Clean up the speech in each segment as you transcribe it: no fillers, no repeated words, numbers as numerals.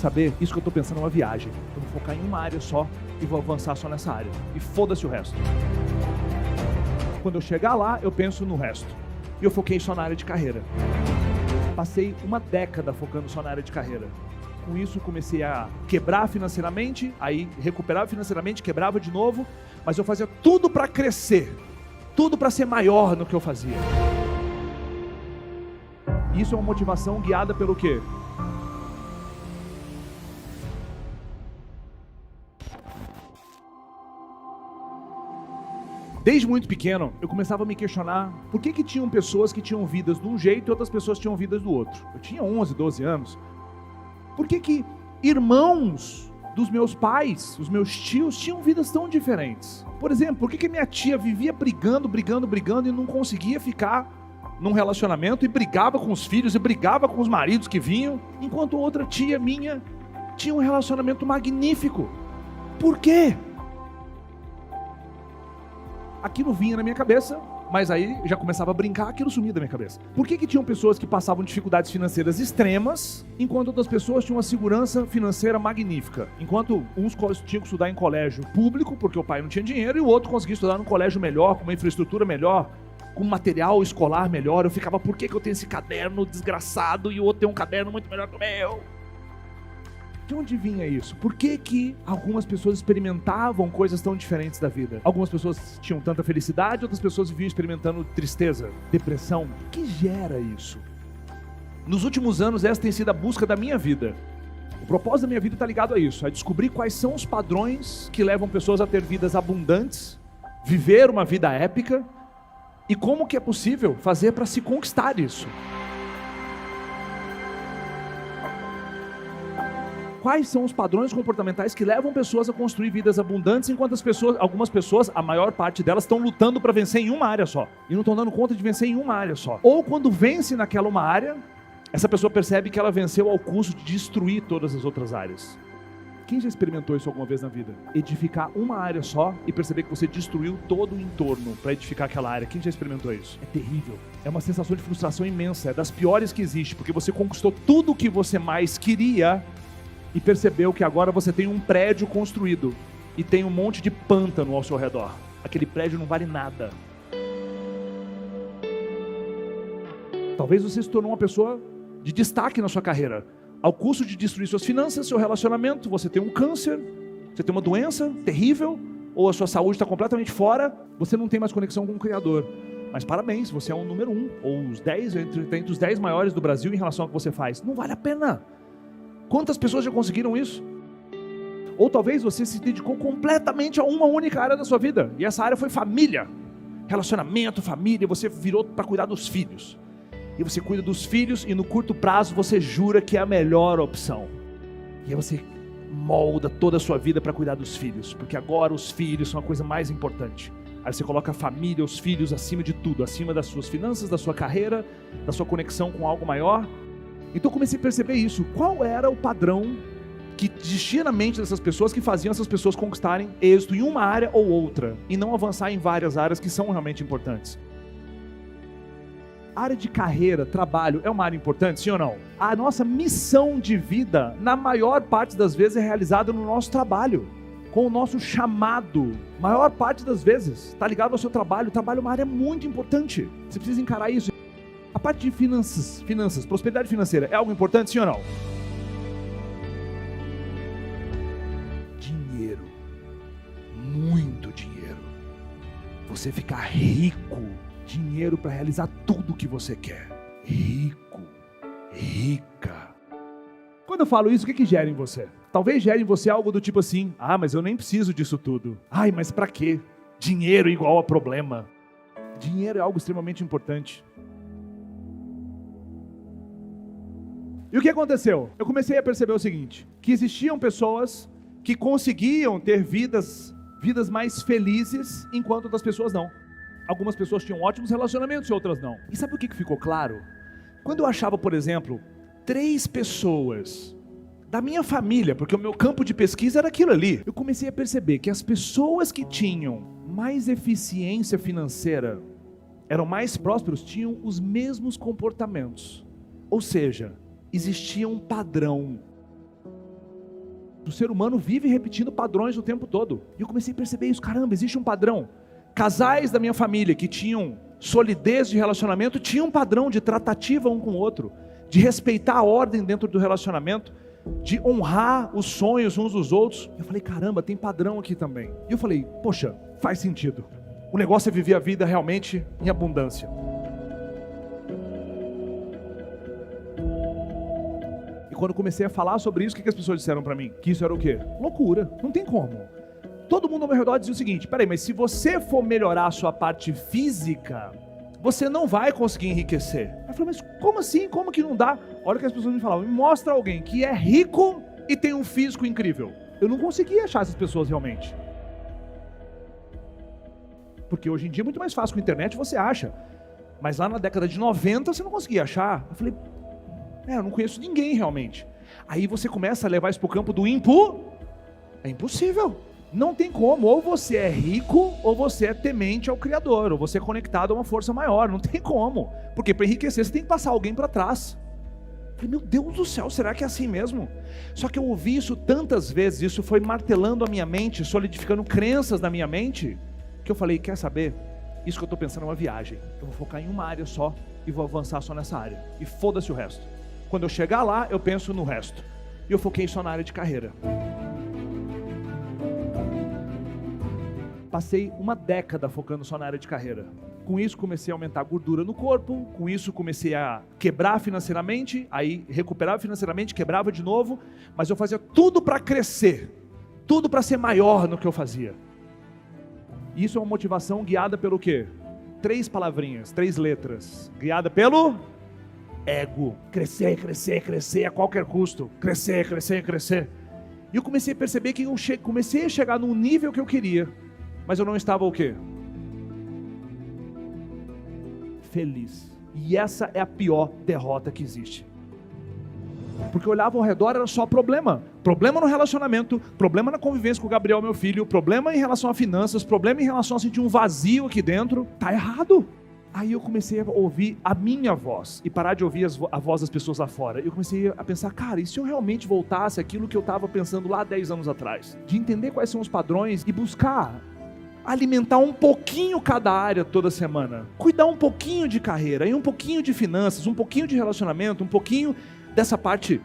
saber? Isso que eu tô pensando é uma viagem. Eu vou focar em uma área só e vou avançar só nessa área. E foda-se o resto. Quando eu chegar lá, eu penso no resto. E eu foquei só na área de carreira. Passei uma década focando só na área de carreira. Com isso, comecei a quebrar financeiramente, aí recuperava financeiramente, quebrava de novo, mas eu fazia tudo para crescer, tudo para ser maior no que eu fazia. Isso é uma motivação guiada pelo quê? Desde muito pequeno, eu começava a me questionar por que tinham pessoas que tinham vidas de um jeito e outras pessoas tinham vidas do outro. Eu tinha 11, 12 anos. Por que irmãos dos meus pais, os meus tios, tinham vidas tão diferentes? Por exemplo, por que minha tia vivia brigando e não conseguia ficar num relacionamento e brigava com os filhos e brigava com os maridos que vinham, enquanto outra tia minha tinha um relacionamento magnífico? Por quê? Aquilo vinha na minha cabeça, mas aí já começava a brincar, aquilo sumia da minha cabeça. Por que tinham pessoas que passavam dificuldades financeiras extremas, enquanto outras pessoas tinham uma segurança financeira magnífica? Enquanto uns tinham que estudar em colégio público, porque o pai não tinha dinheiro, e o outro conseguia estudar num colégio melhor, com uma infraestrutura melhor, com material escolar melhor. Eu ficava, por que eu tenho esse caderno desgraçado e o outro tem um caderno muito melhor que o meu? De onde vinha isso? Por que algumas pessoas experimentavam coisas tão diferentes da vida? Algumas pessoas tinham tanta felicidade, outras pessoas viviam experimentando tristeza, depressão. O que gera isso? Nos últimos anos, essa tem sido a busca da minha vida. O propósito da minha vida está ligado a isso, a descobrir quais são os padrões que levam pessoas a ter vidas abundantes, viver uma vida épica, e como que é possível fazer para se conquistar isso. Quais são os padrões comportamentais que levam pessoas a construir vidas abundantes, enquanto algumas pessoas, a maior parte delas, estão lutando para vencer em uma área só, e não estão dando conta de vencer em uma área só. Ou quando vence naquela uma área, essa pessoa percebe que ela venceu ao custo de destruir todas as outras áreas. Quem já experimentou isso alguma vez na vida? Edificar uma área só e perceber que você destruiu todo o entorno para edificar aquela área. Quem já experimentou isso? É terrível. É uma sensação de frustração imensa, é das piores que existe, porque você conquistou tudo o que você mais queria e percebeu que agora você tem um prédio construído e tem um monte de pântano ao seu redor. Aquele prédio não vale nada. Talvez você se tornou uma pessoa de destaque na sua carreira, ao custo de destruir suas finanças, seu relacionamento. Você tem um câncer, você tem uma doença terrível, ou a sua saúde está completamente fora, você não tem mais conexão com o Criador. Mas parabéns, você é o número 1, ou os 10, entre os 10 maiores do Brasil em relação ao que você faz. Não vale a pena. Quantas pessoas já conseguiram isso? Ou talvez você se dedicou completamente a uma única área da sua vida, e essa área foi família, relacionamento, família. Você virou para cuidar dos filhos, e você cuida dos filhos, e no curto prazo você jura que é a melhor opção, e aí você molda toda a sua vida para cuidar dos filhos, porque agora os filhos são a coisa mais importante. Aí você coloca a família, os filhos acima de tudo, acima das suas finanças, da sua carreira, da sua conexão com algo maior. Então eu comecei a perceber isso. Qual era o padrão que existia na mente dessas pessoas, que faziam essas pessoas conquistarem êxito em uma área ou outra, e não avançar em várias áreas que são realmente importantes? A área de carreira, trabalho, é uma área importante, sim ou não? A nossa missão de vida, na maior parte das vezes, é realizada no nosso trabalho, com o nosso chamado. Maior parte das vezes está ligado ao seu trabalho. O trabalho é uma área muito importante. Você precisa encarar isso. A parte de finanças, prosperidade financeira, é algo importante, sim ou não? Dinheiro, muito dinheiro. Você ficar rico, dinheiro para realizar tudo o que você quer. Rico, rica. Quando eu falo isso, o que gera em você? Talvez gere em você algo do tipo assim: ah, mas eu nem preciso disso tudo. Ai, mas para quê? Dinheiro igual a problema. Dinheiro é algo extremamente importante. E o que aconteceu? Eu comecei a perceber o seguinte, que existiam pessoas que conseguiam ter vidas mais felizes, enquanto outras pessoas não. Algumas pessoas tinham ótimos relacionamentos e outras não. E sabe o que ficou claro? Quando eu achava, por exemplo, 3 pessoas da minha família, porque o meu campo de pesquisa era aquilo ali, eu comecei a perceber que as pessoas que tinham mais eficiência financeira, eram mais prósperos, tinham os mesmos comportamentos. Ou seja, existia um padrão. O ser humano vive repetindo padrões o tempo todo. E eu comecei a perceber isso. Caramba, existe um padrão. Casais da minha família que tinham solidez de relacionamento, tinham um padrão de tratativa um com o outro, de respeitar a ordem dentro do relacionamento, de honrar os sonhos uns dos outros. Eu falei, caramba, tem padrão aqui também. E eu falei, poxa, faz sentido. O negócio é viver a vida realmente em abundância. E quando eu comecei a falar sobre isso, o que as pessoas disseram para mim? Que isso era o quê? Loucura, não tem como. Todo mundo ao meu redor dizia o seguinte, peraí, mas se você for melhorar a sua parte física, você não vai conseguir enriquecer. Eu falei, mas como assim? Como que não dá? Olha o que as pessoas me falavam, me mostra alguém que é rico e tem um físico incrível. Eu não conseguia achar essas pessoas realmente. Porque hoje em dia é muito mais fácil com a internet, você acha. Mas lá na década de 90 você não conseguia achar. Eu falei, eu não conheço ninguém realmente. Aí você começa a levar isso para o campo do é impossível. Não tem como, ou você é rico, ou você é temente ao Criador, ou você é conectado a uma força maior, não tem como. Porque para enriquecer você tem que passar alguém para trás. Eu falei, meu Deus do céu, será que é assim mesmo? Só que eu ouvi isso tantas vezes, isso foi martelando a minha mente, solidificando crenças na minha mente, que eu falei, quer saber? Isso que eu estou pensando é uma viagem. Eu vou focar em uma área só, e vou avançar só nessa área. E foda-se o resto. Quando eu chegar lá, eu penso no resto. E eu foquei só na área de carreira. Passei uma década focando só na área de carreira. Com isso comecei a aumentar a gordura no corpo, com isso comecei a quebrar financeiramente, aí recuperava financeiramente, quebrava de novo, mas eu fazia tudo para crescer, tudo para ser maior no que eu fazia. Isso é uma motivação guiada pelo quê? 3 palavrinhas, 3 letras, guiada pelo ego. Crescer, crescer, crescer a qualquer custo, crescer, crescer, crescer. E eu comecei a perceber que eu comecei a chegar num nível que eu queria, mas eu não estava o quê? Feliz. E essa é a pior derrota que existe. Porque eu olhava ao redor, era só problema. Problema no relacionamento, problema na convivência com o Gabriel, meu filho, problema em relação a finanças, problema em relação a sentir um vazio aqui dentro. Tá errado. Aí eu comecei a ouvir a minha voz e parar de ouvir a voz das pessoas lá fora. Eu comecei a pensar, cara, e se eu realmente voltasse àquilo que eu estava pensando lá 10 anos atrás? De entender quais são os padrões e buscar alimentar um pouquinho cada área toda semana. Cuidar um pouquinho de carreira, e um pouquinho de finanças, um pouquinho de relacionamento, um pouquinho dessa parte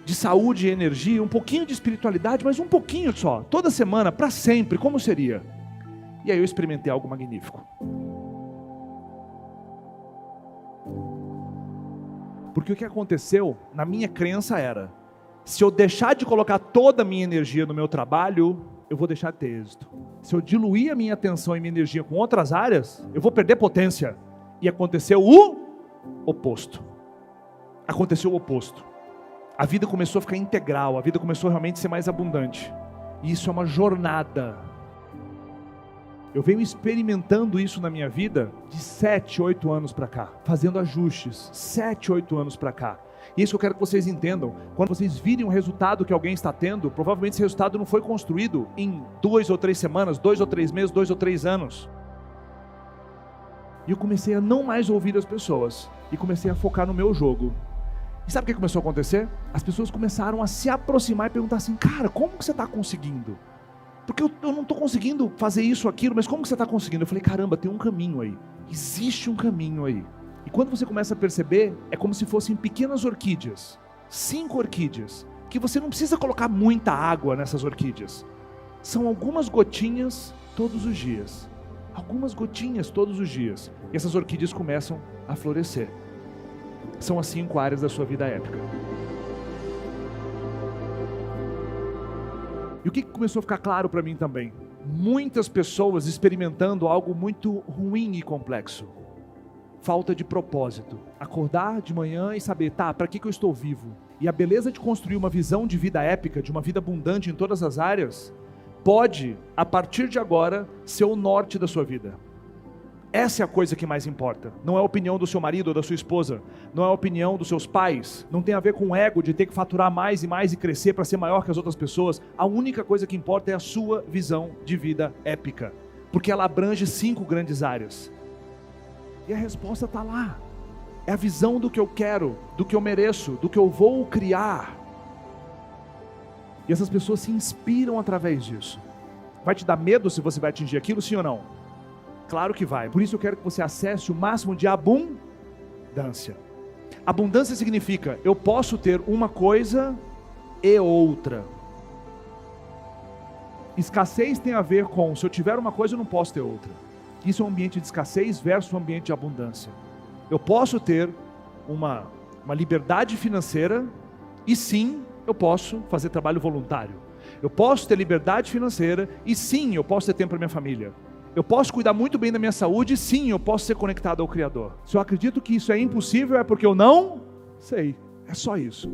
de saúde e energia, um pouquinho de espiritualidade, mas um pouquinho só. Toda semana, para sempre, como seria? E aí eu experimentei algo magnífico. Porque o que aconteceu, na minha crença era, se eu deixar de colocar toda a minha energia no meu trabalho, eu vou deixar de ter êxito. Se eu diluir a minha atenção e minha energia com outras áreas, eu vou perder potência. E aconteceu o oposto. Aconteceu o oposto. A vida começou a ficar integral, a vida começou realmente a ser mais abundante. E isso é uma jornada. Eu venho experimentando isso na minha vida de 7, 8 anos para cá, fazendo ajustes, 7, 8 anos para cá. E isso eu quero que vocês entendam. Quando vocês virem o resultado que alguém está tendo, provavelmente esse resultado não foi construído em 2 ou 3 semanas, 2 ou 3 meses, 2 ou 3 anos. E eu comecei a não mais ouvir as pessoas, e comecei a focar no meu jogo. E sabe o que começou a acontecer? As pessoas começaram a se aproximar e perguntar assim, cara, como que você está conseguindo? Porque eu não estou conseguindo fazer isso, aquilo, mas como que você está conseguindo? Eu falei, caramba, tem um caminho aí. Existe um caminho aí. E quando você começa a perceber, é como se fossem pequenas orquídeas. 5 orquídeas. Que você não precisa colocar muita água nessas orquídeas. São algumas gotinhas todos os dias. Algumas gotinhas todos os dias. E essas orquídeas começam a florescer. São as 5 áreas da sua vida épica. E o que começou a ficar claro para mim também? Muitas pessoas experimentando algo muito ruim e complexo. Falta de propósito. Acordar de manhã e saber, para que eu estou vivo? E a beleza de construir uma visão de vida épica, de uma vida abundante em todas as áreas, pode, a partir de agora, ser o norte da sua vida. Essa é a coisa que mais importa. Não é a opinião do seu marido ou da sua esposa. Não é a opinião dos seus pais. Não tem a ver com o ego de ter que faturar mais e mais e crescer para ser maior que as outras pessoas. A única coisa que importa é a sua visão de vida épica. Porque ela abrange 5 grandes áreas. E a resposta está lá. É a visão do que eu quero, do que eu mereço, do que eu vou criar. E essas pessoas se inspiram através disso. Vai te dar medo se você vai atingir aquilo, sim ou não? Claro que vai. Por isso eu quero que você acesse o máximo de abundância. Abundância significa, eu posso ter uma coisa e outra. Escassez tem a ver com, se eu tiver uma coisa eu não posso ter outra. Isso é um ambiente de escassez versus um ambiente de abundância. Eu posso ter uma liberdade financeira e sim, eu posso fazer trabalho voluntário. Eu posso ter liberdade financeira e sim, eu posso ter tempo para minha família. Eu posso cuidar muito bem da minha saúde e sim, eu posso ser conectado ao Criador. Se eu acredito que isso é impossível é porque eu não sei. É só isso.